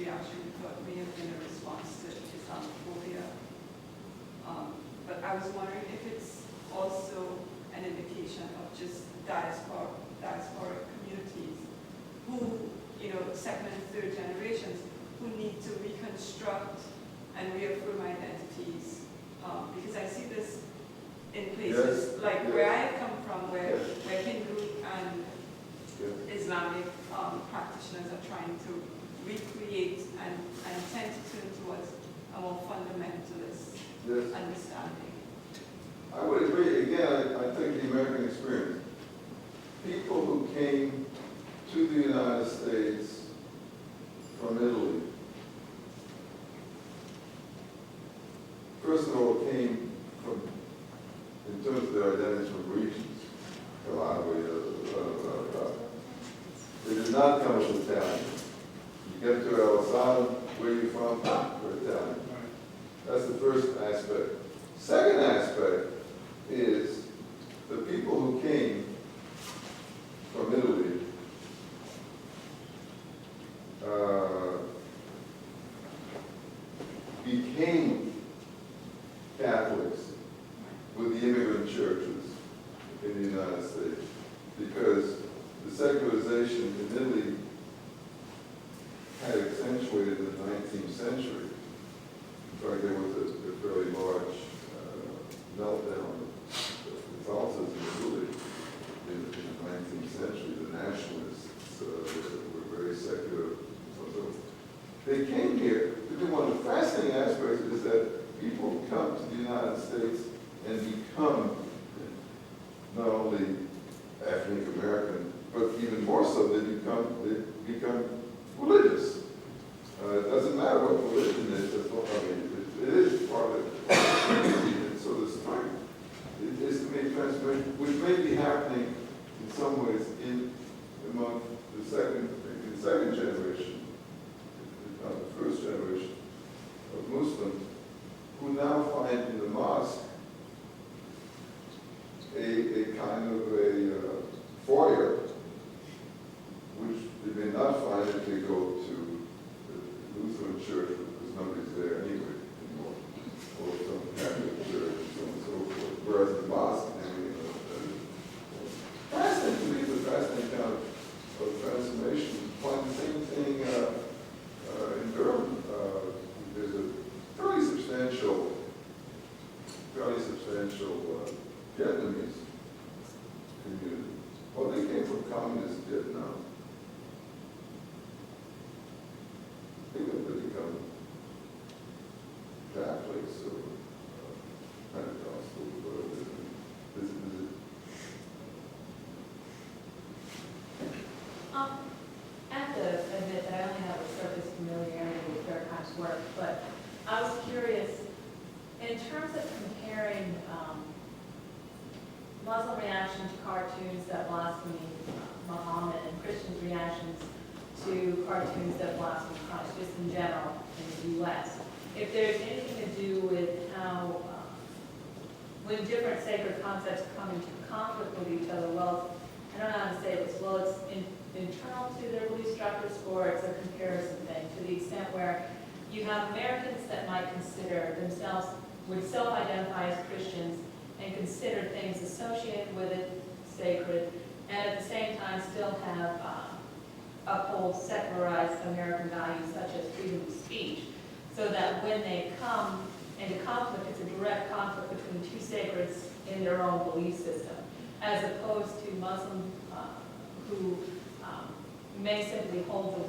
reaction thought may have been a response to Islamophobia. But I was wondering if it's also an indication of just diasporic communities who, second and third generations, who need to reconstruct and reaffirm identities. Because I see this in places like where I come from, where Hindu and Islamic practitioners are trying to recreate and tend to turn towards a more fundamentalist understanding. I would agree. Again, I think the American experience. People who came to the United States from Italy, first of all, came from, in terms of their identities, from regions. They did not come as Italian. You get to El Salvador, where are you from? We're Italian. That's the first aspect. Second aspect is the people who came from Italy became Catholics with the immigrant churches in the United States, because the secularization in Italy had accentuated in the 19th century. In fact, there was a fairly large meltdown of Catholicism in Italy in the 19th century. The nationalists were very secular. So they came here. One of the fascinating aspects is that people come to the United States and become not only African American, but even more so, they become religious. It doesn't matter what religion is. It is part of it. And so the strength is to make transformation, which may be happening in some ways among the second generation, not the first generation of Muslims, who now find in the mosque a kind of a foyer, which they may not find if they go to the Lutheran church, because nobody's there anyway anymore, or some Catholic church, and so on and so forth. Whereas the mosque, fascinating to me, it's a fascinating kind of transformation. Find the same thing in Durham. There's a fairly substantial Vietnamese community. Well, they came from communist Vietnam. They went to become Catholics or Pentecostal, whatever. I have to admit that I only have a surface familiarity with Durkheim's work, but I was curious, in terms of comparing Muslim reaction to cartoons that blaspheme Muhammad and Christians' reactions to cartoons that blaspheme Christ, just in general in the U.S., if there's anything to do with how, when different sacred concepts come into conflict with each other, well, I don't know how to say this, well, it's internal to their belief structures, or it's a comparison thing, to the extent where you have Americans that might consider themselves, would self-identify as Christians and consider things associated with it sacred, and at the same time still have uphold secularized American values such as freedom of speech, so that when they come into conflict, it's a direct conflict between two sacreds in their own belief system, as opposed to Muslims who may simply hold the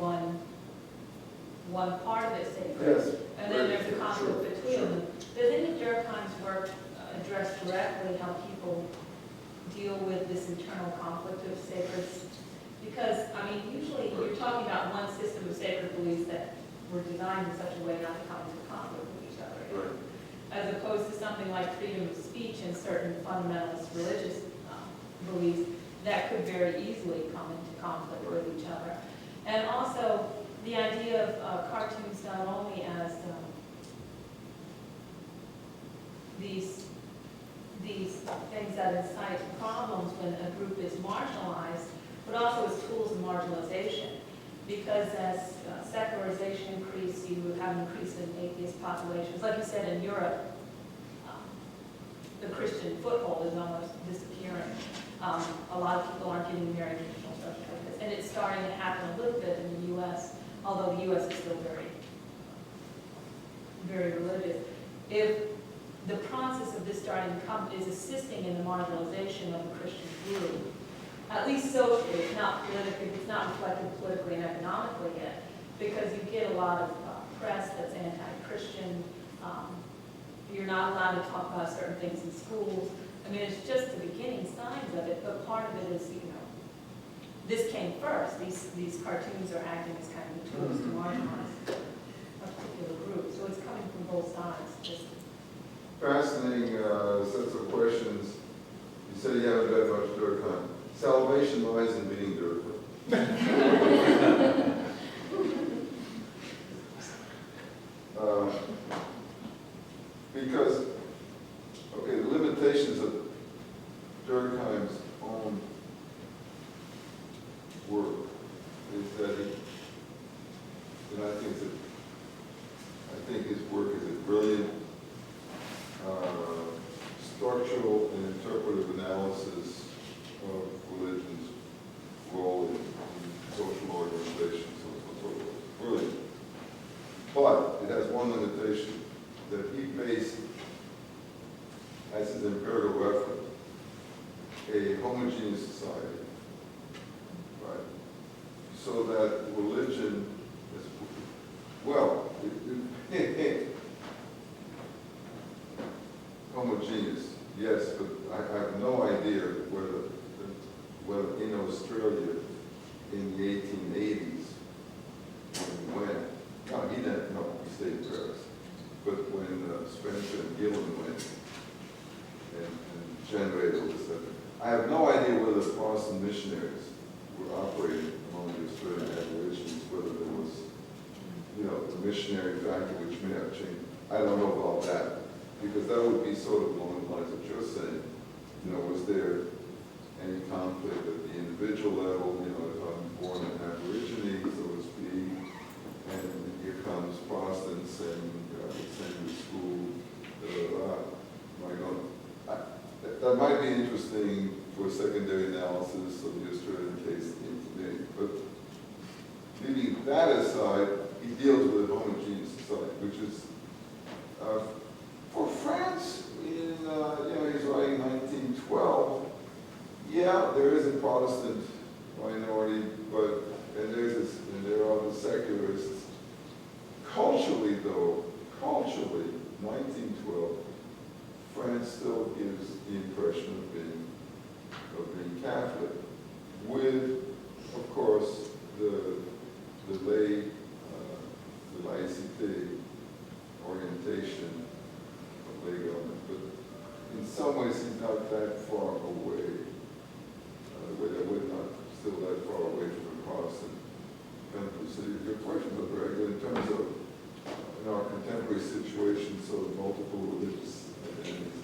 one part of it sacred, Yes. and then there's a conflict between them. Does any of Durkheim's work address directly how people deal with this internal conflict of sacreds? Because, I mean, usually you're talking about one system of sacred beliefs that were designed in such a way not to come into conflict with each other, Right. as opposed to something like freedom of speech and certain fundamentalist religious beliefs that could very easily come into conflict with each other. And also, the idea of cartoons not only as these things that incite problems when a group is marginalized, but also as tools of marginalization. because as secularization increased, you would have an increase in atheist populations. Like you said, in Europe, the Christian foothold is almost disappearing. A lot of people aren't getting married in traditional structures like this. And it's starting to happen a little bit in the U.S., although the U.S. is still very, very religious. If the process of this starting to come is assisting in the marginalization of the Christian group, at least socially, it's not politically, it's not reflected politically and economically yet, because you get a lot of press that's anti-Christian. You're not allowed to talk about certain things in schools. I mean, it's just the beginning signs of it, but part of it is, this came first. These cartoons are acting as kind of a tools to marginalize a particular group. So it's coming from both sides. Just Fascinating sets of questions. You said you haven't read much Durkheim. Salvation lies in being Durkheim. Because, okay, the limitations of Durkheim's own work is that I think his work is a brilliant structural and interpretive analysis of religion's role in social organizations and so forth. Brilliant. But it has one limitation, that he faced, as his empirical effort, a homogeneous society, right? So that religion is, well, homogeneous, yes, but I have no idea whether in Australia in the 1880s, when no, he didn't, no, he stayed in Paris, but when Spencer and Gillen went and generated all this stuff, I have no idea whether the Protestant missionaries were operating among the Australian Aborigines, whether there was, the missionary factor which may have changed. I don't know about that, because that would be sort of along the lines of what you're saying. Was there any conflict at the individual level? If I'm born an Aborigine, so to speak, and here comes Protestants saying, send you to school, that might be interesting for secondary analysis of the Australian case today. But leaving that aside, he deals with a homogeneous society, which is, for France, he's writing 1912. Yeah, there is a Protestant minority, and there are the secularists. Culturally, though, 1912, France still gives the impression of being Catholic, with, of course, the laicite orientation of lay government. But in some ways, he's not that far away. We're not still that far away from the Protestant country. So your questions are very good in terms of in our contemporary situation, so multiple religious identities.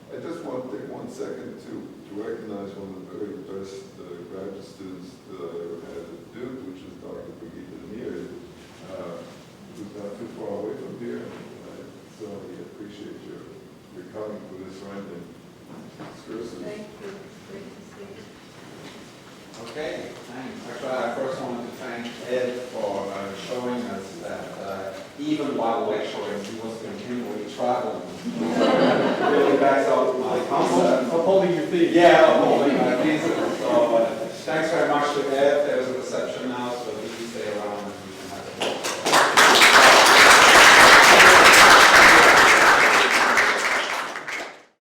I just want to take 1 second to recognize one of the very best graduate students that I ever had at Duke, which is Dr. Brigitte Demir, who's not too far away from here. I certainly appreciate your coming for this rendering. thank you. Great to see you. Okay, thanks. Actually, I first wanted to thank Ed for showing us that even while lecturing, he was continually traveling. Really backs up my concept. Upholding your thesis. Yeah, upholding